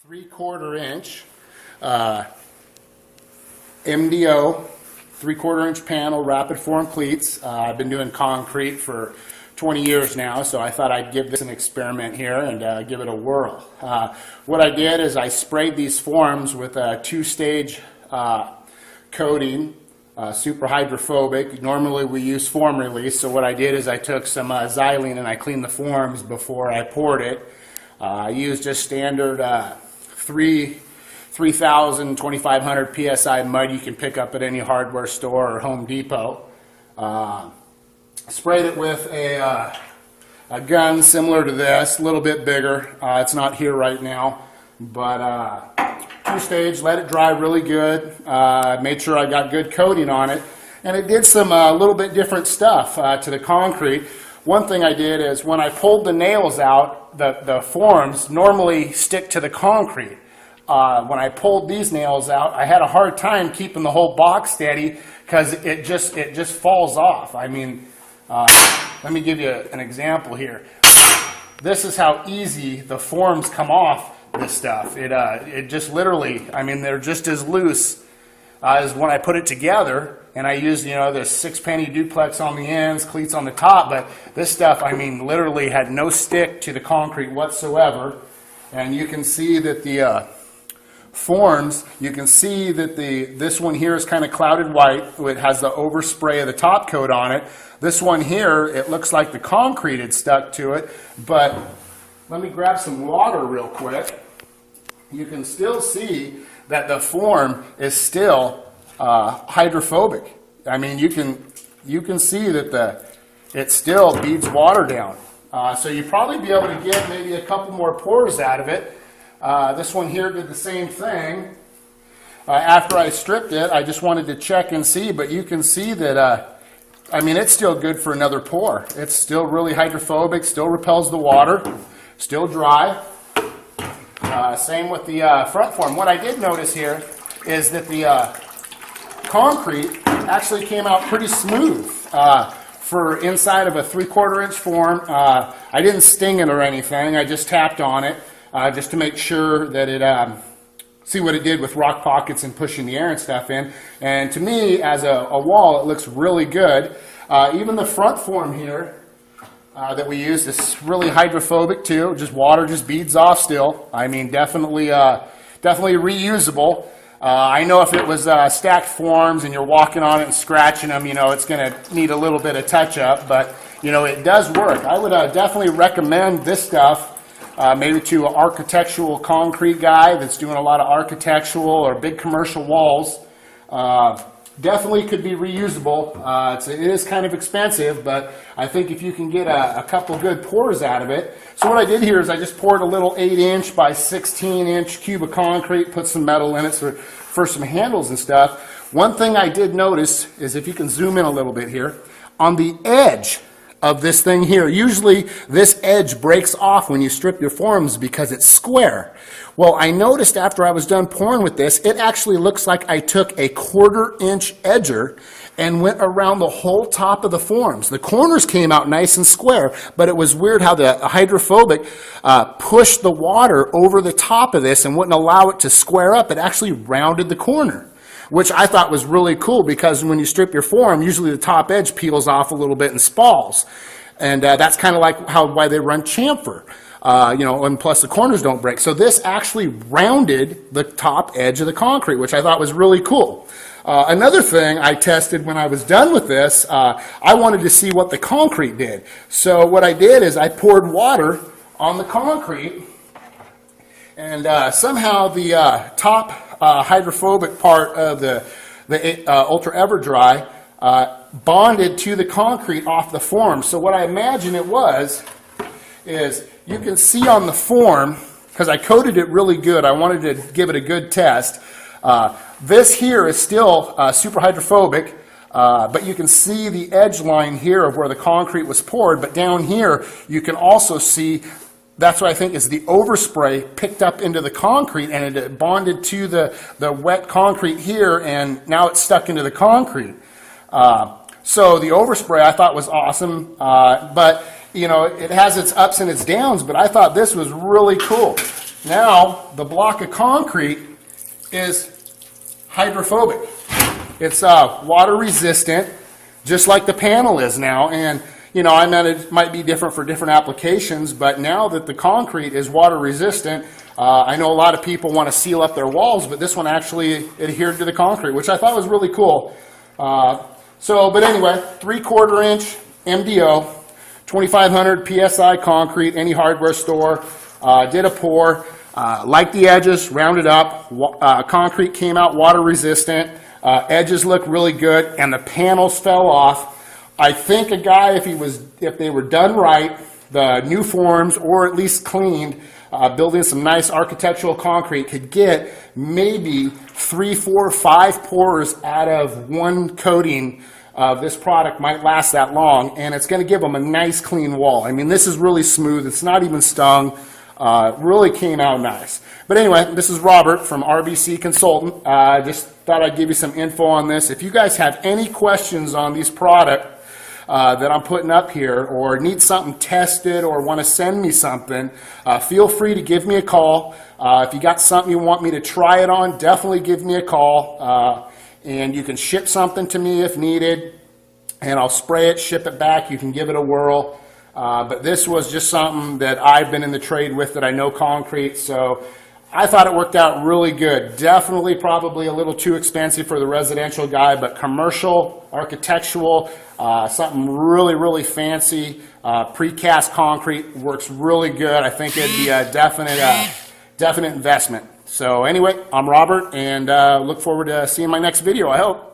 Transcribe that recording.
3/4 inch MDO 3/4 inch panel rapid form cleats. I've been doing concrete for 20 years now, so I thought I'd give this an experiment here and give it a whirl. What I did is I sprayed these forms with a 2-stage coating, super hydrophobic. Normally we use form release, so what I did is I took some xylene and I cleaned the forms before I poured it. I used just standard 3,000, 2,500 PSI mud you can pick up at any hardware store or Home Depot. Sprayed it with a gun similar to this, a little bit bigger. It's not here right now, but 2-stage, let it dry really good. Made sure I got good coating on it, and it did some little bit different stuff to the concrete. One thing I did is when I pulled the nails out, the forms normally stick to the concrete. When I pulled these nails out, I had a hard time keeping the whole box steady because it just falls off. I mean, let me give you an example here. This is how easy the forms come off this stuff. It just literally, I mean, they're just as loose as when I put it together. And I used, you know, this 6-penny duplex on the ends, cleats on the top, but this stuff, I mean, literally had no stick to the concrete whatsoever. And you can see that the forms, you can see that this one here is kind of clouded white. It has the overspray of the top coat on it. This one here, it looks like the concrete had stuck to it, but let me grab some water real quick. You can still see that the form is still hydrophobic. I mean, you can see that it still beads water down. So you'd probably be able to get maybe a couple more pours out of it. This one here did the same thing. After I stripped it, I just wanted to check and see, but you can see that, I mean, it's still good for another pour. It's still really hydrophobic, still repels the water, still dry. Same with the front form. What I did notice here is that the concrete actually came out pretty smooth for inside of a 3/4 inch form. I didn't sting it or anything. I just tapped on it just to make sure that it, see what it did with rock pockets and pushing the air and stuff in. And to me, as a wall, it looks really good. Even the front form here that we used is really hydrophobic too. Just water just beads off still. I mean, definitely reusable. I know if it was stacked forms and you're walking on it and scratching them, you know, it's going to need a little bit of touch-up, but, you know, it does work. I would definitely recommend this stuff maybe to an architectural concrete guy that's doing a lot of architectural or big commercial walls. Definitely could be reusable. It is kind of expensive, but I think if you can get a couple good pours out of it. So what I did here is I just poured a little 8-inch by 16-inch cube of concrete, put some metal in it for some handles and stuff. One thing I did notice is, if you can zoom in a little bit here, on the edge of this thing here, usually this edge breaks off when you strip your forms because it's square. Well, I noticed after I was done pouring with this, it actually looks like I took a 1/4 inch edger and went around the whole top of the forms. The corners came out nice and square, but it was weird how the hydrophobic pushed the water over the top of this and wouldn't allow it to square up. It actually rounded the corner, which I thought was really cool, because when you strip your form, usually the top edge peels off a little bit and spalls. And that's kind of like why they run chamfer, you know, and plus the corners don't break. So this actually rounded the top edge of the concrete, which I thought was really cool. Another thing I tested when I was done with this, I wanted to see what the concrete did. So what I did is I poured water on the concrete, and somehow the top hydrophobic part of the Ultra Ever Dry bonded to the concrete off the form. So what I imagine it was is, you can see on the form, because I coated it really good, I wanted to give it a good test. This here is still super hydrophobic, but you can see the edge line here of where the concrete was poured, but down here you can also see, that's what I think is the overspray picked up into the concrete, and it bonded to the wet concrete here, and now it's stuck into the concrete. So the overspray I thought was awesome, but you know, it has its ups and its downs, but I thought this was really cool. now the block of concrete is hydrophobic. It's water resistant, just like the panel is now. And you know, I meant it might be different for different applications, but now that the concrete is water resistant, I know a lot of people want to seal up their walls, but this one actually adhered to the concrete, which I thought was really cool. But anyway, 3/4 inch MDO, 2,500 PSI concrete, any hardware store. Did a pour, liked the edges, rounded up. Concrete came out water resistant. Edges look really good, and the panels fell off. I think a guy, if they were done right, the new forms or at least cleaned, building some nice architectural concrete, could get maybe 3, 4, 5 pours out of one coating of this product. Might last that long, and it's going to give them a nice clean wall. I mean, this is really smooth. It's not even stung. Really came out nice. But anyway, this is Robert from RBC Consultant. Just thought I'd give you some info on this. If you guys have any questions on these products that I'm putting up here, or need something tested, or want to send me something, feel free to give me a call. If you got something you want me to try it on, definitely give me a call. And you can ship something to me if needed, and I'll spray it, ship it back. You can give it a whirl. But this was just something that I've been in the trade with, that I know concrete, so I thought it worked out really good. Definitely probably a little too expensive for the residential guy, but commercial, architectural, something really, really fancy. Precast concrete works really good. I think it'd be a definite investment. So anyway, I'm Robert, and look forward to seeing my next video, I hope.